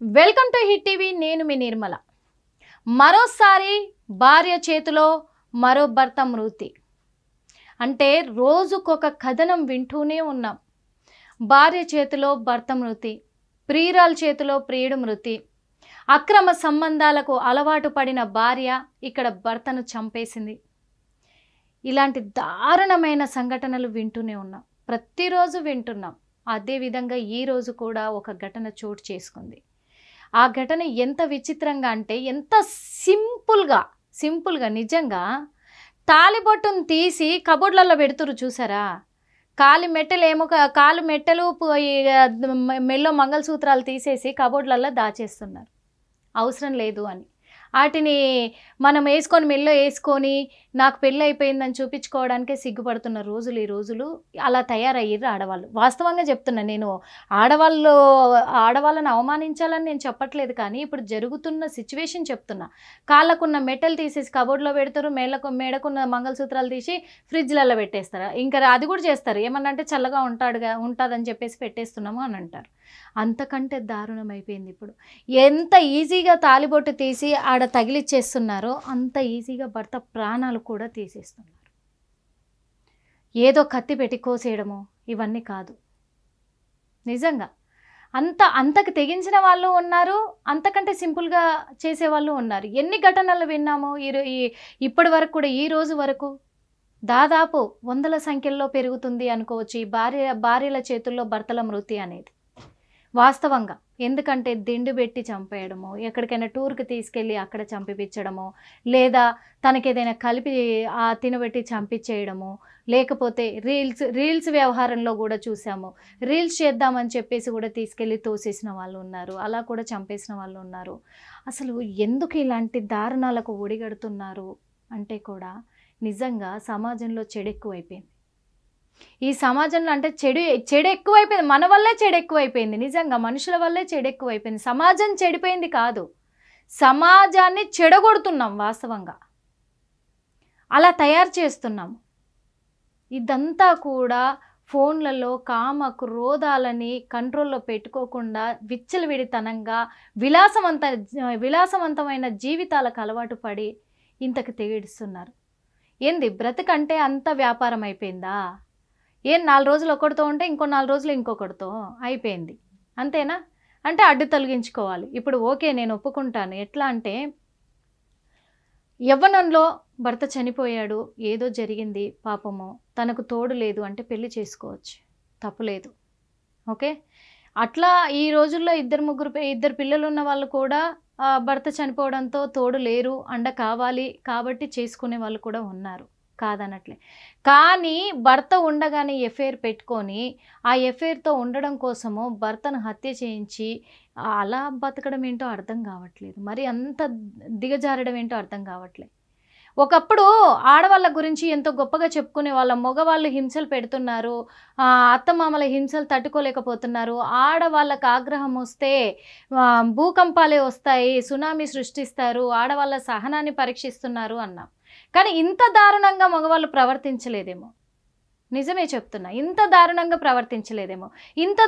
Welcome to hit TV. నేను మీ నిర్మల. మరోసారి భార్య చేతిలో మరో భర్త మృతి అంటే రోజుకొక కథనం వింటూనే ఉన్నాం. భార్య చేతిలో భర్త మృతి, ప్రియురాల చేతిలో ప్రియుడు మృతి, అక్రమ సంబంధాలకు అలవాటు పడిన భార్య ఇక్కడ భర్తను చంపేసింది. ఇలాంటి దారుణమైన సంఘటనలు వింటూనే ఉన్నాం, ప్రతిరోజు వింటున్నాం. అదేవిధంగా ఈరోజు కూడా ఒక ఘటన చోటు చేసుకుంది. ఆ ఘటన ఎంత విచిత్రంగా అంటే ఎంత సింపుల్గా నిజంగా తాలిబొట్టును తీసి కబోర్డ్లలో పెడుతురు చూసారా. కాలు మెట్టలు మెల్లో మంగళసూత్రాలు తీసేసి కబోర్డ్లలో దాచేస్తున్నారు, అవసరం లేదు అని. వాటిని మనం వేసుకొని మెల్లో వేసుకొని నాకు పెళ్ళి అయిపోయిందని చూపించుకోవడానికే సిగ్గుపడుతున్న రోజులు ఈ రోజులు. అలా తయారయ్యారు ఆడవాళ్ళు. వాస్తవంగా చెప్తున్నా, నేను ఆడవాళ్ళని అవమానించాలని నేను చెప్పట్లేదు, కానీ ఇప్పుడు జరుగుతున్న సిచ్యువేషన్ చెప్తున్నా. కాళ్ళకున్న మెటల్ తీసేసి కబోర్డ్లో పెడతారు, మేడకున్న మంగళసూత్రాలు తీసి ఫ్రిడ్జ్లలో పెట్టేస్తారు. ఇంకా అది కూడా చేస్తారు, ఏమన్నంటే చల్లగా ఉంటుందని చెప్పేసి పెట్టేస్తున్నాము అని అంటారు. అంతకంటే దారుణం అయిపోయింది ఇప్పుడు. ఎంత ఈజీగా తాలిబొట్టు తీసి ఆడ తగిలిచ్చేస్తున్నారో అంత ఈజీగా భర్త ప్రాణాలు కూడా తీసేస్తున్నారు. ఏదో కత్తి పెట్టి కోసేయడము ఇవన్నీ కాదు. నిజంగా అంతకు తెగించిన వాళ్ళు ఉన్నారు, అంతకంటే సింపుల్గా చేసేవాళ్ళు ఉన్నారు. ఎన్ని ఘటనలు విన్నామో ఇప్పటి వరకు కూడా, ఈ రోజు వరకు దాదాపు వందల సంఖ్యల్లో పెరుగుతుంది అనుకోవచ్చు ఈ భార్యల చేతుల్లో భర్తల మృతి అనేది. వాస్తవంగా ఎందుకంటే దిండు పెట్టి చంపేయడము, ఎక్కడికైనా టూర్కి తీసుకెళ్ళి అక్కడ చంపిపించడము, లేదా తనకేదైనా కలిపి తినబెట్టి చంపించేయడము, లేకపోతే రీల్స్ వ్యవహారంలో కూడా చూసాము. రీల్స్ చేద్దామని చెప్పేసి కూడా తీసుకెళ్ళి తోసేసిన వాళ్ళు ఉన్నారు, అలా కూడా చంపేసిన వాళ్ళు ఉన్నారు. అసలు ఎందుకు ఇలాంటి దారుణాలకు ఒడిగడుతున్నారు అంటే కూడా నిజంగా సమాజంలో చెడు ఎక్కువైపోయింది. ఈ సమాజంలో అంటే చెడు ఎక్కువైపోయింది. మన వల్లే చెడు ఎక్కువైపోయింది. నిజంగా మనుషుల వల్లే చెడు ఎక్కువైపోయింది. సమాజం చెడిపోయింది కాదు, సమాజాన్ని చెడగొడుతున్నాం. వాస్తవంగా అలా తయారు చేస్తున్నాం. ఇదంతా కూడా ఫోన్లలో కామ క్రోధాలని కంట్రోల్లో పెట్టుకోకుండా విచ్చలవిడితనంగా విలాసవంతమైన జీవితాలకు అలవాటు పడి ఇంతకు తెగిడుస్తున్నారు. ఏంది బ్రతుకంటే అంత వ్యాపారం అయిపోయిందా? 4 రోజులు ఒకటితో ఉంటే ఇంకో 4 రోజులు ఇంకొకటితో అయిపోయింది, అంతేనా? అంటే అడ్డు తొలగించుకోవాలి. ఇప్పుడు ఓకే, నేను ఒప్పుకుంటాను. ఎట్లా అంటే యవ్వనంలో భర్త చనిపోయాడు, ఏదో జరిగింది పాపము, తనకు తోడు లేదు అంటే పెళ్లి చేసుకోవచ్చు, తప్పులేదు. ఓకే, అట్లా ఈ రోజుల్లో ఇద్దరు పిల్లలు ఉన్న వాళ్ళు కూడా భర్త చనిపోవడంతో తోడు లేరు, అండ కావాలి కాబట్టి చేసుకునే వాళ్ళు కూడా ఉన్నారు, కాదనట్లే. కానీ భర్త ఉండగానే ఎఫ్ఐఆర్ పెట్టుకొని ఆ ఎఫ్ఐఆర్తో ఉండడం కోసము భర్తను హత్య చేయించి అలా బతకడం ఏంటో అర్థం కావట్లేదు. మరి అంత దిగజారడం ఏంటో అర్థం కావట్లేదు. ఒకప్పుడు ఆడవాళ్ళ గురించి ఎంతో గొప్పగా చెప్పుకునే వాళ్ళ, మగవాళ్ళు హింసలు పెడుతున్నారు, అత్తమామల హింసలు తట్టుకోలేకపోతున్నారు, ఆడవాళ్ళకు ఆగ్రహం వస్తే భూకంపాలే వస్తాయి, సునామీ సృష్టిస్తారు, ఆడవాళ్ళ సహనాన్ని పరీక్షిస్తున్నారు అన్నాం. కానీ ఇంత దారుణంగా మగవాళ్ళు ప్రవర్తించలేదేమో, నిజమే చెప్తున్నా, ఇంత దారుణంగా ప్రవర్తించలేదేమో, ఇంత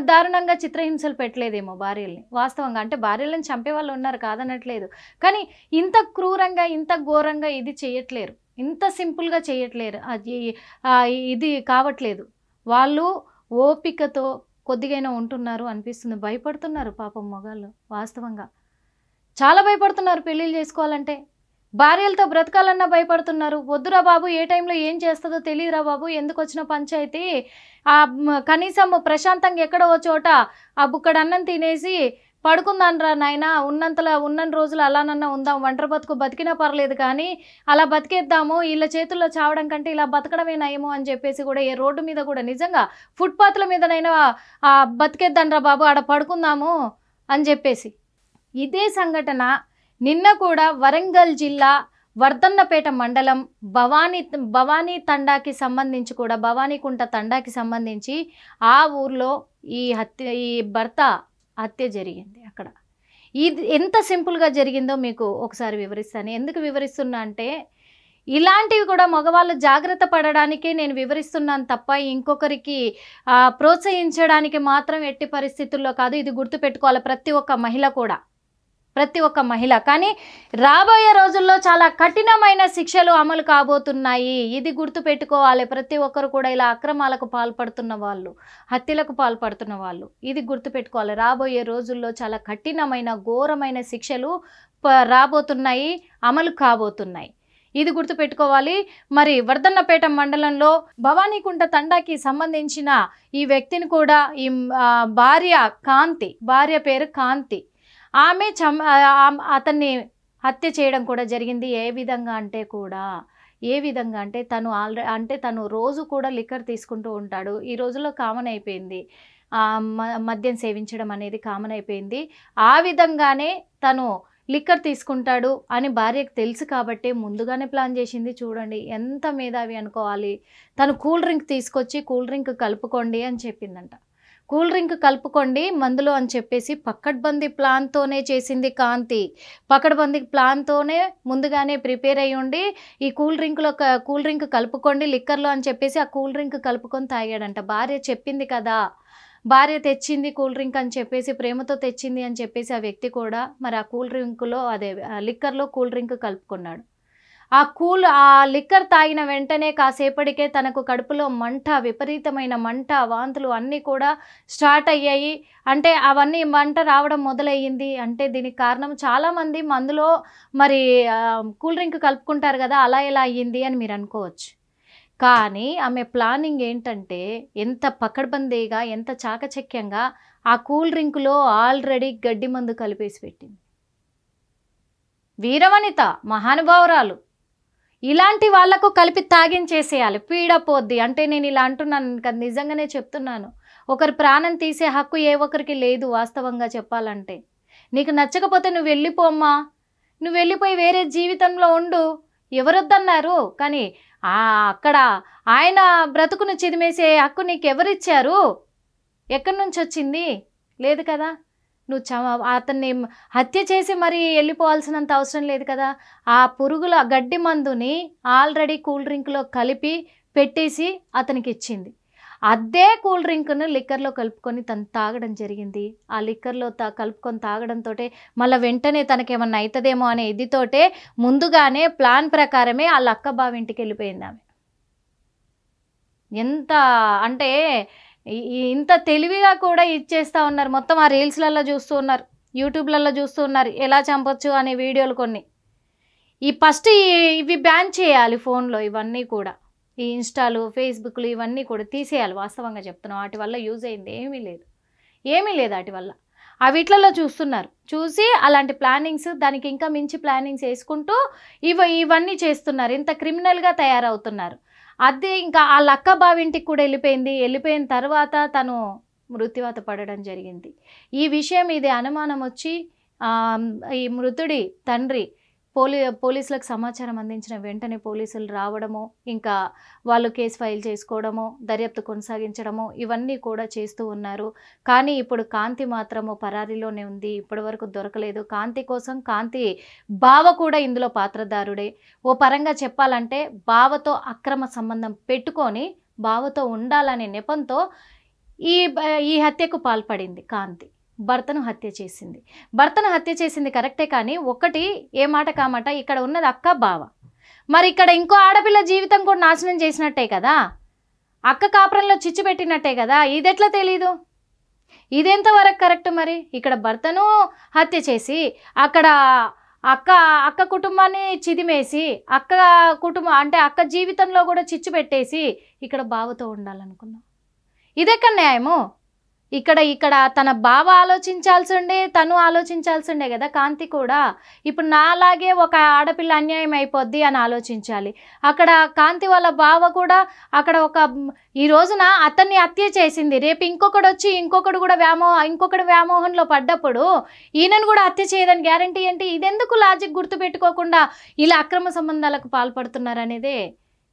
దారుణంగా చిత్రహింసలు పెట్టలేదేమో భార్యల్ని. వాస్తవంగా అంటే భార్యలను చంపే వాళ్ళు ఉన్నారు, కాదనట్లేదు, కానీ ఇంత క్రూరంగా ఇంత ఘోరంగా ఇది చేయట్లేరు, ఇంత సింపుల్గా చేయట్లేరు. ఇది కావట్లేదు. వాళ్ళు ఓపికతో కొద్దిగైనా ఉంటున్నారు అనిపిస్తుంది. భయపడుతున్నారు పాపం మగాళ్ళు. వాస్తవంగా చాలా భయపడుతున్నారు పెళ్ళిళ్ళు చేసుకోవాలంటే. భార్యలతో బ్రతకాలన్నా భయపడుతున్నారు. వద్దురా బాబు, ఏ టైంలో ఏం చేస్తుందో తెలియదురా బాబు, ఎందుకు వచ్చిన పంచాయతీ, కనీసం ప్రశాంతంగా ఎక్కడో చోట ఆ బుక్కడు అన్నం తినేసి పడుకుందానరా నాయన, ఉన్న రోజులు అలానన్నా ఉందాం, ఒంటరి బతుకు బతికినా పర్లేదు కానీ అలా బతికేద్దాము, వీళ్ళ చేతుల్లో చావడం కంటే ఇలా బతకడమే నయము అని చెప్పేసి కూడా ఏ రోడ్డు మీద కూడా నిజంగా ఫుట్పాత్ల మీదనైనా బతికేద్దానరా బాబు, ఆడ పడుకుందాము అని చెప్పేసి. ఇదే సంఘటన నిన్న కూడా వరంగల్ జిల్లా వర్ధన్నపేట మండలం భవానీ తండాకి సంబంధించి కూడా, భవానీకుంట తండాకి సంబంధించి ఆ ఊర్లో ఈ భర్త హత్య జరిగింది. అక్కడ ఇది ఎంత సింపుల్గా జరిగిందో మీకు ఒకసారి వివరిస్తాను. ఎందుకు వివరిస్తున్నా అంటే ఇలాంటివి కూడా మగవాళ్ళు జాగ్రత్త పడడానికే నేను వివరిస్తున్నాను తప్ప ఇంకొకరికి ప్రోత్సహించడానికి మాత్రం ఎట్టి పరిస్థితుల్లో కాదు. ఇది గుర్తుపెట్టుకోవాలి ప్రతి ఒక్క మహిళ కూడా, ప్రతి ఒక్క మహిళ. కానీ రాబోయే రోజుల్లో చాలా కఠినమైన శిక్షలు అమలు కాబోతున్నాయి. ఇది గుర్తుపెట్టుకోవాలి ప్రతి ఒక్కరు కూడా. ఇలా అక్రమాలకు పాల్పడుతున్న వాళ్ళు, హత్యలకు పాల్పడుతున్న వాళ్ళు ఇది గుర్తుపెట్టుకోవాలి. రాబోయే రోజుల్లో చాలా కఠినమైన ఘోరమైన శిక్షలు రాబోతున్నాయి, అమలు కాబోతున్నాయి. ఇది గుర్తుపెట్టుకోవాలి. మరి వర్ధన్నపేట మండలంలో భవానీకుంట తండాకి సంబంధించిన ఈ వ్యక్తిని కూడా ఈ భార్య కాంతి, భార్య పేరు కాంతి, ఆమె అతన్ని హత్య చేయడం కూడా జరిగింది. ఏ విధంగా అంటే తను రోజు కూడా లిక్కర్ తీసుకుంటూ ఉంటాడు. ఈ రోజుల్లో కామన్ అయిపోయింది, మద్యం సేవించడం అనేది కామన్ అయిపోయింది. ఆ విధంగానే తను లిక్కర్ తీసుకుంటాడు అని భార్యకు తెలుసు కాబట్టి ముందుగానే ప్లాన్ చేసింది. చూడండి ఎంత మేధావి అనుకోవాలి. తను కూల్ డ్రింక్ తీసుకొచ్చి కూల్ డ్రింక్ కలుపుకోండి అని చెప్పిందంట. కూల్ డ్రింక్ కలుపుకోండి మందులో అని చెప్పేసి పకడ్బందీ ప్లాన్తోనే చేసింది కాంతి. పకడ్బందీ ప్లాన్తోనే ముందుగానే ప్రిపేర్ అయ్యి ఉండి ఈ కూల్ డ్రింక్ కలుపుకోండి లిక్కర్లో అని చెప్పేసి ఆ కూల్ డ్రింక్ కలుపుకొని తాగాడంట. భార్య చెప్పింది కదా, భార్య తెచ్చింది కూల్ డ్రింక్ అని చెప్పేసి, ప్రేమతో తెచ్చింది అని చెప్పేసి ఆ వ్యక్తి కూడా మరి ఆ కూల్ డ్రింక్లో లిక్కర్లో కూల్ డ్రింక్ కలుపుకున్నాడు. ఆ లిక్కర్ తాగిన వెంటనే కాసేపటికే తనకు కడుపులో మంట, విపరీతమైన మంట, వాంతులు అన్నీ కూడా స్టార్ట్ అయ్యాయి. అంటే అవన్నీ మంట రావడం మొదలయ్యింది. అంటే దీనికి కారణం చాలామంది మందులో మరి కూల్ డ్రింక్ కలుపుకుంటారు కదా, అలా ఎలా అయ్యింది అని మీరు అనుకోవచ్చు. కానీ ఆమె ప్లానింగ్ ఏంటంటే ఎంత పకడ్బందీగా, ఎంత చాకచక్యంగా ఆ కూల్ డ్రింకులో ఆల్రెడీ గడ్డి మందు కలిపేసి పెట్టింది. వీరవనిత, మహానుభావురాలు. ఇలాంటి వాళ్లకు కలిపి తాగించేసేయాలి, పీడ పోద్ది. అంటే నేను ఇలా అంటున్నాను కదా, నిజంగానే చెప్తున్నాను. ఒకరి ప్రాణం తీసే హక్కు ఏ ఒక్కరికి లేదు వాస్తవంగా చెప్పాలంటే. నీకు నచ్చకపోతే నువ్వు వెళ్ళిపోమ్మా, నువ్వు వెళ్ళిపోయి వేరే జీవితంలో ఉండు, ఎవరొద్దన్నారు. కానీ అక్కడ ఆయన బ్రతుకును చిదిమేసే హక్కు నీకు ఎవరిచ్చారు? ఎక్కడి నుంచి వచ్చింది? లేదు కదా. నువ్వు అతన్ని హత్య చేసి మరి వెళ్ళిపోవాల్సినంత అవసరం లేదు కదా. ఆ పురుగుల గడ్డి మందుని ఆల్రెడీ కూల్ డ్రింక్లో కలిపి పెట్టేసి అతనికి ఇచ్చింది. అదే కూల్ డ్రింక్ను లిక్కర్లో కలుపుకొని తను తాగడం జరిగింది. ఆ లిక్కర్లో కలుపుకొని తాగడంతో మళ్ళీ వెంటనే తనకేమన్నా అవుతుందేమో అనే ఇదితోటే ముందుగానే ప్లాన్ ప్రకారమే ఆ లక్క బావింటికి వెళ్ళిపోయింది ఆమె. ఎంత అంటే ఇంత తెలివిగా కూడా ఇచ్చేస్తూ ఉన్నారు. మొత్తం ఆ రీల్స్లలో చూస్తూ ఉన్నారు, యూట్యూబ్లలో చూస్తూ ఉన్నారు ఎలా చంపొచ్చు అనే వీడియోలు కొన్ని. ఫస్ట్ ఇవి బ్యాన్ చేయాలి ఫోన్లో, ఇవన్నీ కూడా ఈ ఇన్స్టాలు, ఫేస్బుక్లు ఇవన్నీ కూడా తీసేయాలి. వాస్తవంగా చెప్తున్నాం, వాటి వల్ల యూజ్ అయింది ఏమీ లేదు వాటి వల్ల. ఆ వీటిలలో చూస్తున్నారు, చూసి అలాంటి ప్లానింగ్స్, దానికి ఇంకా మించి ప్లానింగ్స్ వేసుకుంటూ ఇవన్నీ చేస్తున్నారు. ఇంత క్రిమినల్గా తయారవుతున్నారు. అదే ఇంకా ఆ లక్క బావింటికి కూడా వెళ్ళిపోయిన తర్వాత తను మృత్యువాత పడడం జరిగింది. ఈ విషయం ఇది అనుమానం వచ్చి ఈ మృతుడి తండ్రి పోలీసులకు సమాచారం అందించిన వెంటనే పోలీసులు రావడము, ఇంకా వాళ్ళు కేసు ఫైల్ చేసుకోవడము, దర్యాప్తు కొనసాగించడము ఇవన్నీ కూడా చేస్తూ ఉన్నారు. కానీ ఇప్పుడు కాంతి మాత్రము పరారీలోనే ఉంది, ఇప్పటి వరకు దొరకలేదు. కాంతి కోసం కాంతి బావ కూడా ఇందులో పాత్రధారుడే. ఓ పరంగా చెప్పాలంటే బావతో అక్రమ సంబంధం పెట్టుకొని బావతో ఉండాలనే నెపంతో ఈ హత్యకు పాల్పడింది కాంతి. భర్తను హత్య చేసింది కరెక్టే. కానీ ఒకటి ఏ మాట కామాట, ఇక్కడ ఉన్నది అక్క బావ, మరి ఇక్కడ ఇంకో ఆడపిల్ల జీవితం కూడా నాశనం చేసినట్టే కదా, అక్క కాపురంలో చిచ్చు పెట్టినట్టే కదా. ఇది ఎట్లా తెలీదు? ఇదెంతవరకు కరెక్ట్? మరి ఇక్కడ భర్తను హత్య చేసి అక్కడ అక్క కుటుంబాన్ని చిదిమేసి అక్క జీవితంలో కూడా చిచ్చు పెట్టేసి ఇక్కడ బావతో ఉండాలనుకున్నాం. ఇదెక్కడ న్యాయము? ఇక్కడ తన బావ ఆలోచించాల్సిండే, తను ఆలోచించాల్సిండే కదా కాంతి కూడా. ఇప్పుడు నాలాగే ఒక ఆడపిల్ల అన్యాయం అయిపోద్ది అని ఆలోచించాలి. అక్కడ కాంతి వాళ్ళ బావ కూడా అక్కడ ఈ రోజున అతన్ని హత్య చేసింది, రేపు ఇంకొకడు కూడా వ్యామోహంలో పడ్డప్పుడు ఈయనను కూడా హత్య చేయదని గ్యారంటీ ఏంటి? ఇదెందుకు లాజిక్ గుర్తుపెట్టుకోకుండా ఇలా అక్రమ సంబంధాలకు పాల్పడుతున్నారు అనేదే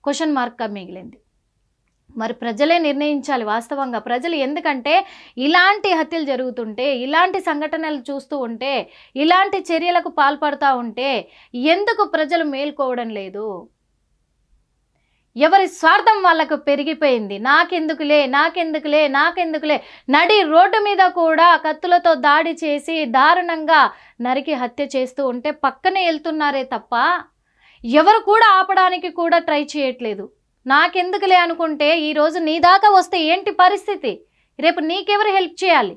క్వశ్చన్ మార్క్గా మిగిలింది. మరి ప్రజలే నిర్ణయించాలి వాస్తవంగా. ప్రజలు ఎందుకంటే ఇలాంటి హత్యలు జరుగుతుంటే, ఇలాంటి సంఘటనలు చూస్తూ ఉంటే, ఇలాంటి చర్యలకు పాల్పడుతూ ఉంటే ఎందుకు ప్రజలు మేల్కోవడం లేదు? ఎవరి స్వార్థం వాళ్ళకు పెరిగిపోయింది. నాకెందుకులే నాకెందుకులే నాకెందుకులే నడి రోడ్డు మీద కూడా కత్తులతో దాడి చేసి దారుణంగా నరికి హత్య చేస్తూ ఉంటే పక్కనే వెళ్తున్నారే తప్ప ఎవరు కూడా ఆపడానికి కూడా ట్రై చేయట్లేదు. నాకెందుకులే అనుకుంటే ఈరోజు నీ దాకా వస్తే ఏంటి పరిస్థితి? రేపు నీకెవరు హెల్ప్ చేయాలి?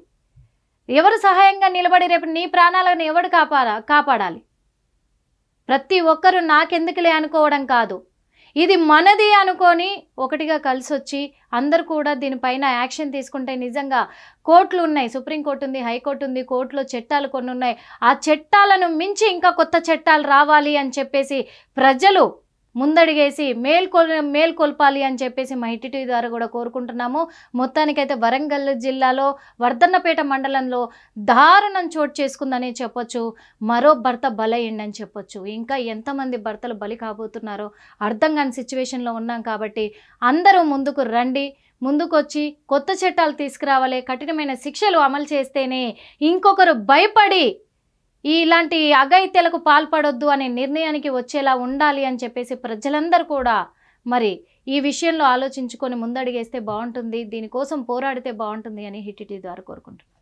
ఎవరు సహాయంగా నిలబడి రేపు నీ ప్రాణాలను ఎవడు కాపాడాలి? ప్రతి ఒక్కరూ నాకెందుకులే అనుకోవడం కాదు, ఇది మనది అనుకొని ఒకటిగా కలిసి వచ్చి అందరు కూడా దీనిపైన యాక్షన్ తీసుకుంటే నిజంగా కోర్టులు ఉన్నాయి, సుప్రీంకోర్టు ఉంది, హైకోర్టు ఉంది, కోర్టులో చట్టాలు కొన్ని ఉన్నాయి. ఆ చట్టాలను మించి ఇంకా కొత్త చట్టాలు రావాలి అని చెప్పేసి ప్రజలు ముందడిగేసి మేల్కొల్పాలి అని చెప్పేసి మా హిట్ టీవీ ద్వారా కూడా కోరుకుంటున్నాము. మొత్తానికైతే వరంగల్ జిల్లాలో వర్ధన్నపేట మండలంలో దారుణం చోటు చేసుకుందని చెప్పొచ్చు. మరో భర్త బలయ్యిండని చెప్పొచ్చు. ఇంకా ఎంతమంది భర్తలు బలి కాబోతున్నారో అర్థం కాని సిచ్యువేషన్లో ఉన్నాం. కాబట్టి అందరూ ముందుకు రండి, ముందుకొచ్చి కొత్త చట్టాలు తీసుకురావాలి. కఠినమైన శిక్షలు అమలు చేస్తేనే ఇంకొకరు భయపడి ఇలాంటి అఘాయిత్యాలకు పాల్పడొద్దు అనే నిర్ణయానికి వచ్చేలా ఉండాలి అని చెప్పేసి ప్రజలందరూ కూడా మరి ఈ విషయంలో ఆలోచించుకొని ముందడిగేస్తే బాగుంటుంది, దీనికోసం పోరాడితే బాగుంటుంది అని హిట్ టీవీ ద్వారా కోరుకుంటున్నాను.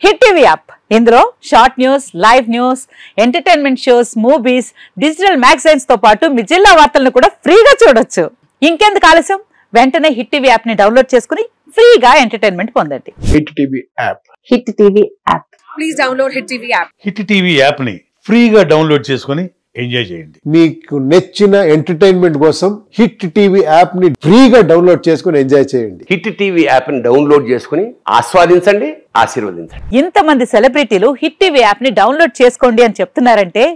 హిట్ టీవీ యాప్, ఇందులో short news, live news, entertainment shows, movies, digital magazines తో పాటు మీ జిల్లా వార్తలను కూడా ఫ్రీగా చూడొచ్చు. ఇంకెందుకు ఆలస్యం, వెంటనే హిట్ టీవీ యాప్ ని డౌన్లోడ్ చేసుకుని ఫ్రీగా ఎంటర్టైన్మెంట్ పొందండి. Hit TV app. Hit TV app. Please download Hit TV app. Hit TV app ని ఫ్రీగా డౌన్లోడ్ చేసుకొని ఎంజాయ్ చేయండి. మీకు నచ్చిన ఎంటర్టైన్మెంట్ కోసం హిట్ టీవీ యాప్ ని ఫ్రీగా డౌన్లోడ్ చేసుకొని ఎంజాయ్ చేయండి. హిట్ టీవీ యాప్ ని డౌన్లోడ్ చేసుకుని ఆస్వాదించండి, ఆశీర్వదించండి. ఇంతమంది సెలబ్రిటీలు హిట్ టీవీ యాప్ ని డౌన్లోడ్ చేసుకోండి అని చెప్తున్నారంటే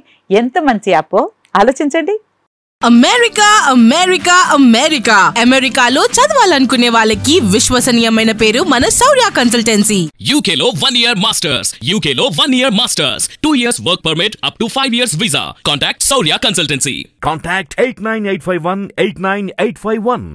ఎంత మంచి యాప్ ఆలోచించండి. అమెరికా అమెరికా అమెరికా అమెరికాలో చదవాలనుకునే వాళ్ళకి విశ్వసనీయమైన పేరు మన శౌర్య కన్సల్టెన్సీ. UK లో 1 year masters, UK లో 1 year masters, 2 years work permit up to 5 years visa. Contact Saurya Consultancy. Contact 89851 89851.